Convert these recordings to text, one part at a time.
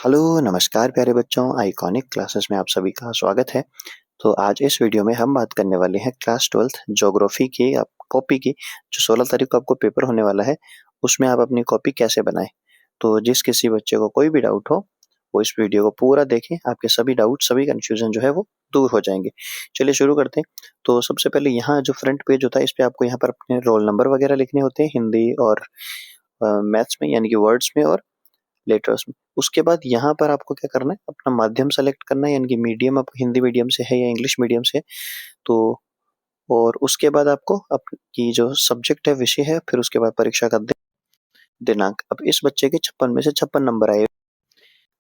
Hello, नमस्कार प्यारे बच्चों, आइकॉनिक क्लासेस में आप सभी का स्वागत है। तो आज इस वीडियो में हम बात करने वाले हैं क्लास 12th ज्योग्राफी की आप कॉपी की, जो 16 तारीख को आपको पेपर होने वाला है, उसमें आप अपनी कॉपी कैसे बनाएं। तो जिस किसी बच्चे को कोई भी डाउट हो, वो इस वीडियो को पूरा देखें, आपके सभी डाउट, सभी कंफ्यूजन जो है वो दूर हो जाएंगे। चलिए शुरू करते हैं। तो सबसे पहले यहाँ जो फ्रंट पेज होता है, इस पे आपको यहाँ पर अपने रोल नंबर वगैरह लिखने होते हैं, हिंदी और मैथ्स में, यानी कि वर्ड्स में और लेटर्स में। उसके बाद यहाँ पर आपको क्या करना है, अपना माध्यम सेलेक्ट करना है, यानी कि मीडियम आपको हिंदी मीडियम से है या इंग्लिश मीडियम से है। तो और उसके बाद आपको आपकी जो सब्जेक्ट है, विषय है, फिर उसके बाद परीक्षा का दिनांक। अब इस बच्चे के 56 में से 56 नंबर आए,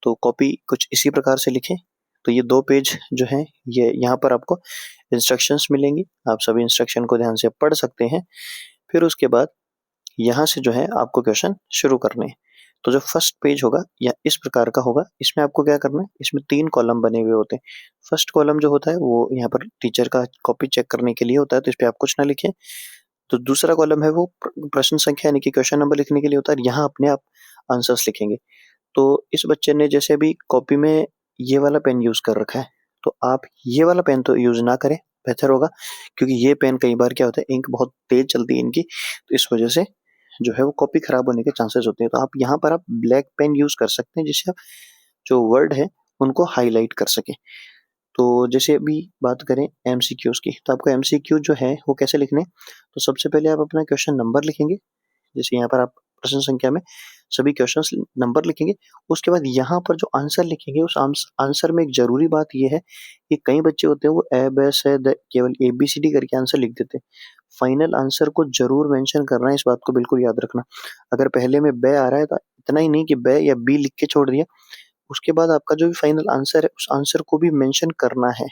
तो कॉपी कुछ इसी प्रकार से लिखें। तो ये 2 पेज जो हैं, ये यहाँ पर आपको इंस्ट्रक्शंस मिलेंगी, आप सभी इंस्ट्रक्शन को ध्यान से पढ़ सकते हैं। फिर उसके बाद यहाँ से जो है आपको क्वेश्चन शुरू करने हैं। तो जो फर्स्ट पेज होगा या इस प्रकार का होगा, इसमें आपको क्या करना है, इसमें 3 कॉलम बने हुए होते हैं। फर्स्ट कॉलम जो होता है वो यहाँ पर टीचर का कॉपी चेक करने के लिए होता है, तो इस पे आप कुछ ना लिखें। तो दूसरा कॉलम है वो प्रश्न संख्या यानी कि क्वेश्चन नंबर लिखने के लिए होता है, यहाँ अपने आप आंसर्स लिखेंगे। तो इस बच्चे ने जैसे अभी कॉपी में ये वाला पेन यूज कर रखा है, तो आप ये वाला पेन तो यूज ना करें, बेहतर होगा, क्योंकि ये पेन कई बार क्या होता है, इंक बहुत तेज चलती है इनकी, तो इस वजह से जो है वो कॉपी खराब होने के चांसेस होते हैं। तो आप यहाँ पर आप ब्लैक पेन यूज कर सकते हैं, जिससे आप जो वर्ड है उनको हाईलाइट कर सकें। तो जैसे अभी बात करें एमसीक्यूज की, तो आपको एमसीक्यू जो है वो कैसे लिखने हैं। तो सबसे पहले आप अपना क्वेश्चन नंबर लिखेंगे, जैसे यहाँ पर आप प्रश्न संख्या में सभी क्वेश्चंस नंबर लिखेंगे। उसके बाद यहाँ पर जो आंसर लिखेंगे, उस आंसर में एक जरूरी बात यह है कि कई बच्चे होते हैं वो ए ब स द केवल ABCD करके आंसर लिख देते हैं। फाइनल आंसर को जरूर मेंशन करना है, इस बात को बिल्कुल याद रखना। अगर पहले में ब आ रहा है तो इतना ही नहीं कि ब या बी लिख के छोड़ दिया, उसके बाद आपका जो भी फाइनल आंसर है उस आंसर को भी मेंशन करना है।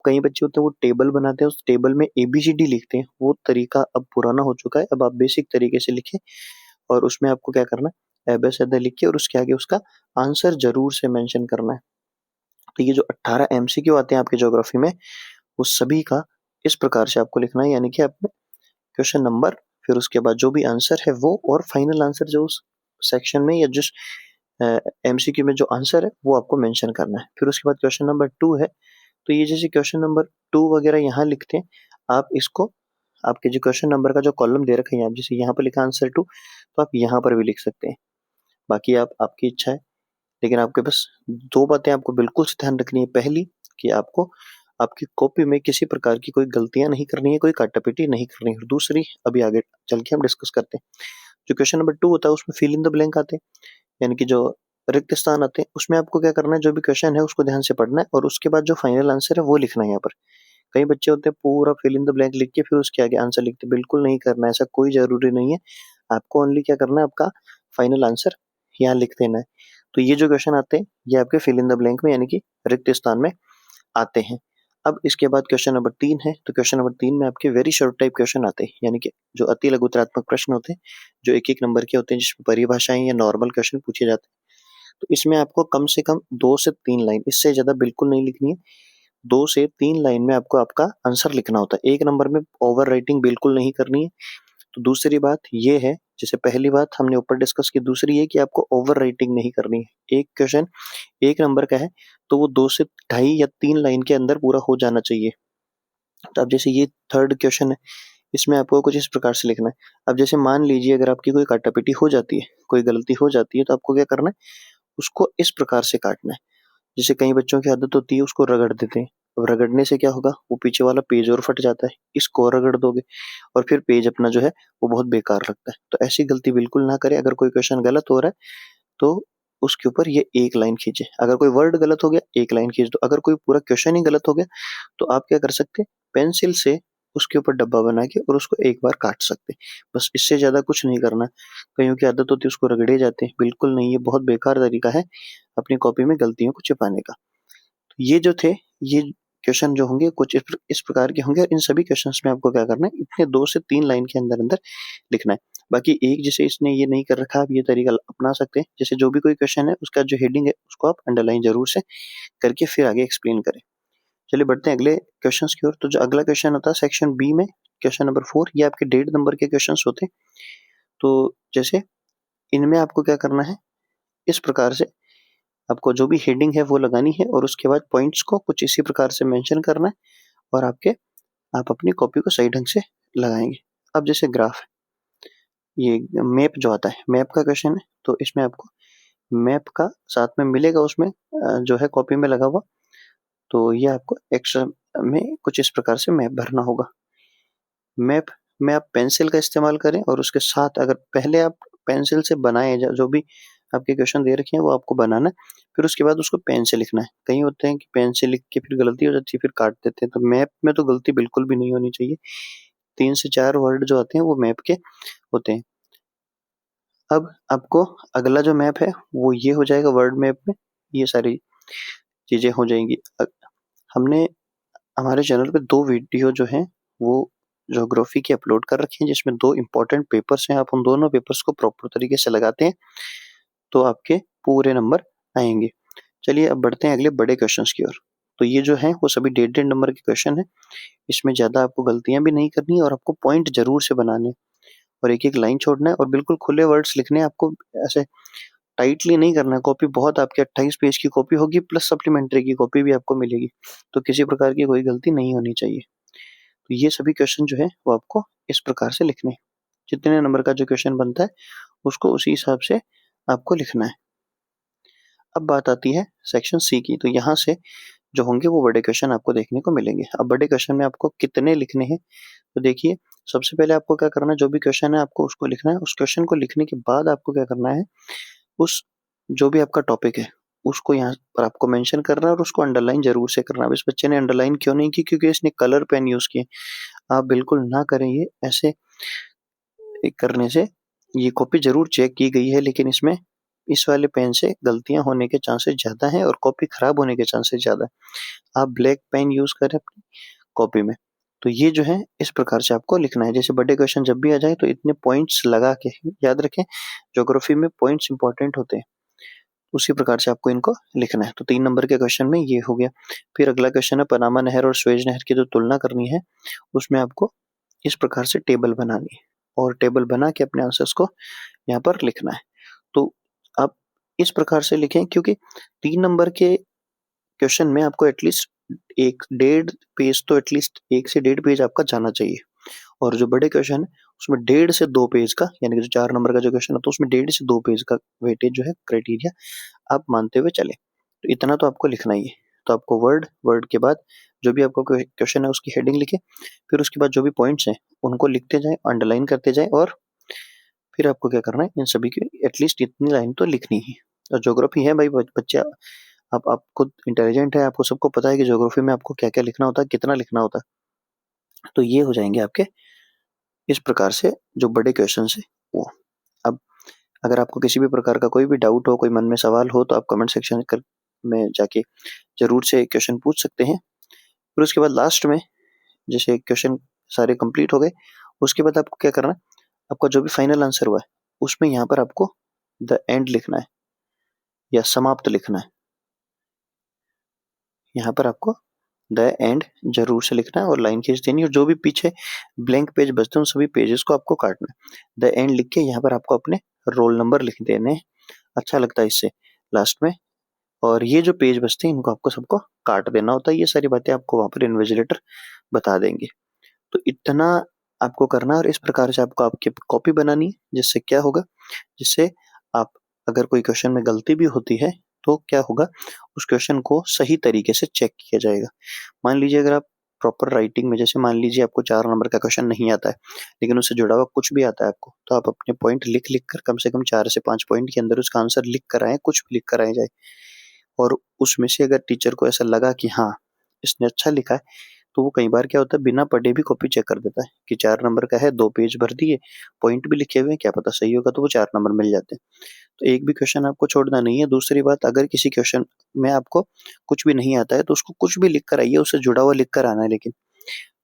कई बच्चे होते हैं वो टेबल बनाते हैं, उस टेबल में ABCD लिखते हैं, वो तरीका अब पुराना हो चुका है। अब आप बेसिक तरीके से लिखें और उसमें आपको क्या करना है, एबेसेडर लिख के और उसके आगे उसका आंसर जरूर से मेंशन करना है। तो ये जो 18 MCQ आते हैं आपके ज्योग्राफी में, वो सभी का इस प्रकार से आपको लिखना है, यानी कि आपने क्वेश्चन नंबर, फिर उसके बाद जो भी आंसर है वो, और फाइनल आंसर जो उस सेक्शन में या जिस MCQ में जो आंसर है वो आपको मेंशन करना है। फिर उसके बाद क्वेश्चन नंबर 2 है, तो ये जैसे क्वेश्चन नंबर 2 वगैरह यहाँ लिखते हैं, आप इसको आपके जो क्वेश्चन नंबर का जो कॉलम दे रखे हैं, आप जैसे यहाँ पर लिखा आंसर 2, तो आप यहाँ पर भी लिख सकते हैं। बाकी आप आपकी इच्छा है, लेकिन आपके बस 2 बातें आपको बिल्कुल से ध्यान रखनी है। पहली, कि आपको आपकी कॉपी में किसी प्रकार की कोई गलतियाँ नहीं करनी है, कोई काटा-पीटी नहीं करनी है। और दूसरी, अभी आगे चल के हम डिस्कस करते हैं। जो क्वेश्चन नंबर 2 होता है उसमें फिल इन द ब्लैंक आते हैं, यानी कि जो रिक्त स्थान आते हैं, उसमें आपको क्या करना है, जो भी क्वेश्चन है उसको ध्यान से पढ़ना है और उसके बाद जो फाइनल आंसर है वो लिखना है यहाँ पर। कई बच्चे होते हैं पूरा फिल इन द ब्लैंक लिख के फिर उसके आगे आंसर लिखते हैं, बिल्कुल नहीं करना है, ऐसा कोई ज़रूरी नहीं है। आपको ओनली क्या करना है, आपका फाइनल आंसर यहाँ लिख देना है। तो ये जो क्वेश्चन आते हैं, ये आपके फिल इन द ब्लैंक में, यानी कि रिक्त स्थान में आते हैं। अब इसके बाद क्वेश्चन नंबर 3 है, तो क्वेश्चन नंबर 3 में आपके वेरी शॉर्ट टाइप क्वेश्चन आते हैं, यानी कि जो अति लघुतरात्मक प्रश्न होते हैं, जो 1-1 नंबर के होते हैं, जिसमें परिभाषाएँ या नॉर्मल क्वेश्चन पूछे जाते हैं। तो इसमें आपको कम से कम 2 से 3 लाइन, इससे ज़्यादा बिल्कुल नहीं लिखनी है। 2 से 3 लाइन में आपको आपका आंसर लिखना होता है। 1 नंबर में ओवर राइटिंग बिल्कुल नहीं करनी है। तो दूसरी बात ये है, जैसे पहली बात हमने ऊपर डिस्कस की, दूसरी ये कि आपको ओवर राइटिंग नहीं करनी है। एक क्वेश्चन 1 नंबर का है, तो वो 2 से ढाई या 3 लाइन के अंदर पूरा हो जाना चाहिए। तो अब जैसे ये थर्ड क्वेश्चन है, इसमें आपको कुछ इस प्रकार से लिखना है। अब जैसे मान लीजिए अगर आपकी कोई काटा-पीटी हो जाती है, कोई गलती हो जाती है, तो आपको क्या करना है, उसको इस प्रकार से काटना है। जैसे कई बच्चों की आदत होती है उसको रगड़ देते हैं। अब रगड़ने से क्या होगा, वो पीछे वाला पेज और फट जाता है। इसको और रगड़ दोगे और फिर पेज अपना जो है वो बहुत बेकार लगता है। तो ऐसी गलती बिल्कुल ना करें। अगर कोई क्वेश्चन गलत हो रहा है तो उसके ऊपर ये 1 लाइन खींचे। अगर कोई वर्ड गलत हो गया, 1 लाइन खींच दो। अगर कोई पूरा क्वेश्चन ही गलत हो गया, तो आप क्या कर सकते हैं, पेंसिल से उसके ऊपर डब्बा बना के और उसको एक बार काट सकते हैं। बस इससे ज़्यादा कुछ नहीं करना। कईयों की आदत होती है उसको रगड़े जाते हैं, बिल्कुल नहीं, ये बहुत बेकार तरीका है अपनी कॉपी में गलतियों को छिपाने का। तो ये जो थे, ये क्वेश्चन जो होंगे कुछ इस प्रकार के होंगे और इन सभी क्वेश्चंस में आपको क्या करना है, इतने 2 से 3 लाइन के अंदर-अंदर लिखना है। बाकी एक जैसे इसने ये नहीं कर रखा, आप ये तरीका अपना सकते हैं। जैसे जो भी कोई क्वेश्चन है उसका जो हेडिंग है उसको आप अंडरलाइन ज़रूर से करके फिर आगे एक्सप्लेन करें। चलिए बढ़ते हैं अगले क्वेश्चंस की ओर। तो जो अगला क्वेश्चन होता है सेक्शन बी में, क्वेश्चन नंबर 4, ये आपके 1.5 नंबर के क्वेश्चंस होते हैं। तो जैसे इनमें आपको क्या करना है, इस प्रकार से आपको जो भी हेडिंग है वो लगानी है और उसके बाद पॉइंट्स को कुछ इसी प्रकार से मेंशन करना है और आप अपनी कॉपी को सही ढंग से लगाएंगे। अब जैसे ग्राफ, ये मैप जो आता है, मैप का क्वेश्चन है, तो इसमें आपको मैप का साथ में मिलेगा, उसमें जो है कॉपी में लगा हुआ, तो ये आपको एक्स्ट्रा में कुछ इस प्रकार से मैप भरना होगा। मैप में आप पेंसिल का इस्तेमाल करें और उसके साथ अगर पहले आप पेंसिल से बनाए जो भी आपके क्वेश्चन दे रखे हैं वो आपको बनाना है, फिर उसके बाद उसको पेन से लिखना है। कहीं होते हैं कि पेन से लिख के फिर गलती हो जाती है, फिर काट देते हैं, तो मैप में तो गलती बिल्कुल भी नहीं होनी चाहिए। 3 से 4 वर्ड जो आते हैं वो मैप के होते हैं। अब आपको अगला जो मैप है वो ये हो जाएगा, वर्ड मैप में ये सारी चीजें हो जाएंगी। हमने हमारे चैनल पे 2 वीडियो जो हैं वो ज्योग्राफी की अपलोड कर रखी हैं, जिसमें 2 इम्पोर्टेंट पेपर्स हैं। आप उन दोनों पेपर्स को प्रॉपर तरीके से लगाते हैं तो आपके पूरे नंबर आएंगे। चलिए अब बढ़ते हैं अगले बड़े क्वेश्चंस की ओर। तो ये जो है वो सभी 1.5 नंबर के क्वेश्चन है। इसमें ज्यादा आपको गलतियां भी नहीं करनी है और आपको पॉइंट जरूर से बनाने हैं और एक एक लाइन छोड़ना है और बिल्कुल खुले वर्ड्स लिखने हैं। आपको ऐसे टाइटली नहीं करना है। कॉपी बहुत आपकी 28 पेज की कॉपी होगी, प्लस सप्लीमेंट्री की कॉपी भी आपको मिलेगी, तो किसी प्रकार की कोई गलती नहीं होनी चाहिए। तो ये सभी क्वेश्चन जो है वो आपको इस प्रकार से लिखने हैं। जितने नंबर का जो क्वेश्चन बनता है उसको उसी हिसाब से आपको लिखना है। अब बात आती है सेक्शन सी की। तो यहाँ से जो होंगे वो बड़े क्वेश्चन आपको देखने को मिलेंगे। अब बड़े क्वेश्चन में आपको कितने लिखने हैं, तो देखिए सबसे पहले आपको क्या करना है, जो भी क्वेश्चन है आपको उसको लिखना है। उस क्वेश्चन को लिखने के बाद आपको क्या करना है, उस जो भी आपका टॉपिक है उसको यहाँ पर आपको मेंशन करना है और उसको अंडरलाइन जरूर से करना है। अब इस बच्चे ने अंडरलाइन क्यों नहीं की, क्योंकि इसने कलर पेन यूज किए। आप बिल्कुल ना करें ये, ऐसे करने से ये कॉपी जरूर चेक की गई है, लेकिन इसमें इस वाले पेन से गलतियां होने के चांसेस ज्यादा हैं और कॉपी खराब होने के चांसेस ज्यादा है। आप ब्लैक पेन यूज करें अपनी कॉपी में। तो ये जो है इस प्रकार से आपको लिखना है। जैसे बड़े क्वेश्चन जब भी आ जाए तो इतने पॉइंट्स लगा के, याद रखें ज्योग्राफी में पॉइंट्स इंपॉर्टेंट होते हैं, उसी प्रकार से आपको इनको लिखना है। तो 3 नंबर के क्वेश्चन में ये हो गया। फिर अगला क्वेश्चन है पनामा नहर और स्वेज नहर की जो तुलना करनी है, उसमें आपको इस प्रकार से टेबल बनानी है और टेबल बना के अपने आंसर्स को यहाँ पर लिखना है। तो आप इस प्रकार से लिखें, क्योंकि 3 नंबर के क्वेश्चन में आपको एटलीस्ट 1.5 पेज तो एटलीस्ट 1 से 1.5 पेज आपका जाना चाहिए। और जो बड़े क्वेश्चन है उसमें 1.5 से 2 पेज का, यानी कि जो 4 नंबर का जो क्वेश्चन है तो उसमें 1.5 से 2 पेज का वेटेज जो है क्राइटेरिया आप मानते हुए चले। तो इतना तो आपको लिखना ही है। तो आपको वर्ड वर्ड के बाद जो भी आपको क्वेश्चन है उसकी हेडिंग लिखे, फिर उसके बाद जो भी पॉइंट्स हैं उनको लिखते जाए, अंडरलाइन करते जाए और फिर आपको क्या करना है, इन सभी की एटलीस्ट इतनी लाइन तो लिखनी ही। और ज्योग्राफी है भाई बच्चे, आप खुद इंटेलिजेंट है, आपको सबको पता है कि ज्योग्राफी में आपको क्या क्या लिखना होता है, कितना लिखना होता है। तो ये हो जाएंगे आपके इस प्रकार से जो बड़े क्वेश्चन है वो। अब अगर आपको किसी भी प्रकार का कोई भी डाउट हो, कोई मन में सवाल हो, तो आप कमेंट सेक्शन में जाके जरूर से क्वेश्चन पूछ सकते हैं। फिर उसके बाद लास्ट में जैसे क्वेश्चन सारे कंप्लीट हो गए, उसके बाद आपको क्या करना है, आपका जो भी फाइनल आंसर हुआ है उसमें यहाँ पर आपको द एंड लिखना है या समाप्त लिखना है। यहाँ पर आपको द एंड जरूर से लिखना है और लाइन खींच देनी है, और जो भी पीछे ब्लैंक पेज बचते हैं उन सभी पेजेस को आपको काटना है। द एंड लिख के यहाँ पर आपको अपने रोल नंबर लिख देने हैं। अच्छा लगता है इससे लास्ट में। और ये जो पेज बचते हैं इनको आपको सबको काट देना होता है। ये सारी बातें आपको वहां पर इन्विजिलेटर बता देंगे। तो इतना आपको करना है और इस प्रकार से आपको आपकी कॉपी बनानी है, जिससे क्या होगा, जिससे आप अगर कोई क्वेश्चन में गलती भी होती है तो क्या होगा, उस क्वेश्चन को सही तरीके से चेक किया जाएगा। मान लीजिए अगर आप प्रॉपर राइटिंग में, जैसे मान लीजिए आपको 4 नंबर का क्वेश्चन नहीं आता है लेकिन उससे जुड़ा हुआ कुछ भी आता है आपको, तो आप अपने पॉइंट लिख लिख कर कम से कम 4 से 5 पॉइंट के अंदर उसका आंसर लिख कर आए, कुछ भी लिख कर आए जाए। और उसमें से अगर टीचर को ऐसा लगा कि हाँ इसने अच्छा लिखा है, तो वो कई बार क्या होता है बिना पढ़े भी कॉपी चेक कर देता है कि 4 नंबर का है, 2 पेज भर दिए, पॉइंट भी लिखे हुए हैं, क्या पता सही होगा, तो वो 4 नंबर मिल जाते हैं। तो एक भी क्वेश्चन आपको छोड़ना नहीं है। दूसरी बात, अगर किसी क्वेश्चन में आपको कुछ भी नहीं आता है तो उसको कुछ भी लिख कर आइए, उससे जुड़ा हुआ लिख कर आना है, लेकिन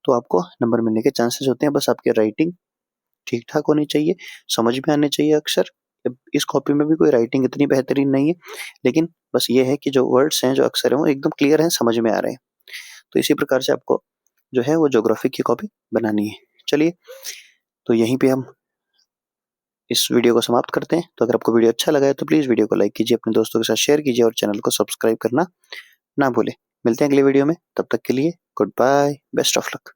तो आपको नंबर मिलने के चांसेस होते हैं। बस आपकी राइटिंग ठीक ठाक होनी चाहिए, समझ में आने चाहिए अक्षर। इस कॉपी में भी कोई राइटिंग इतनी बेहतरीन नहीं है, लेकिन बस ये है कि जो वर्ड्स हैं, जो अक्षर हैं वो एकदम क्लियर हैं, समझ में आ रहे हैं। तो इसी प्रकार से आपको जो है वो ज्योग्राफी की कॉपी बनानी है। चलिए, तो यहीं पे हम इस वीडियो को समाप्त करते हैं। तो अगर आपको वीडियो अच्छा लगा है तो प्लीज़ वीडियो को लाइक कीजिए, अपने दोस्तों के साथ शेयर कीजिए और चैनल को सब्सक्राइब करना ना भूलें। मिलते हैं अगले वीडियो में, तब तक के लिए goodbye, best of luck.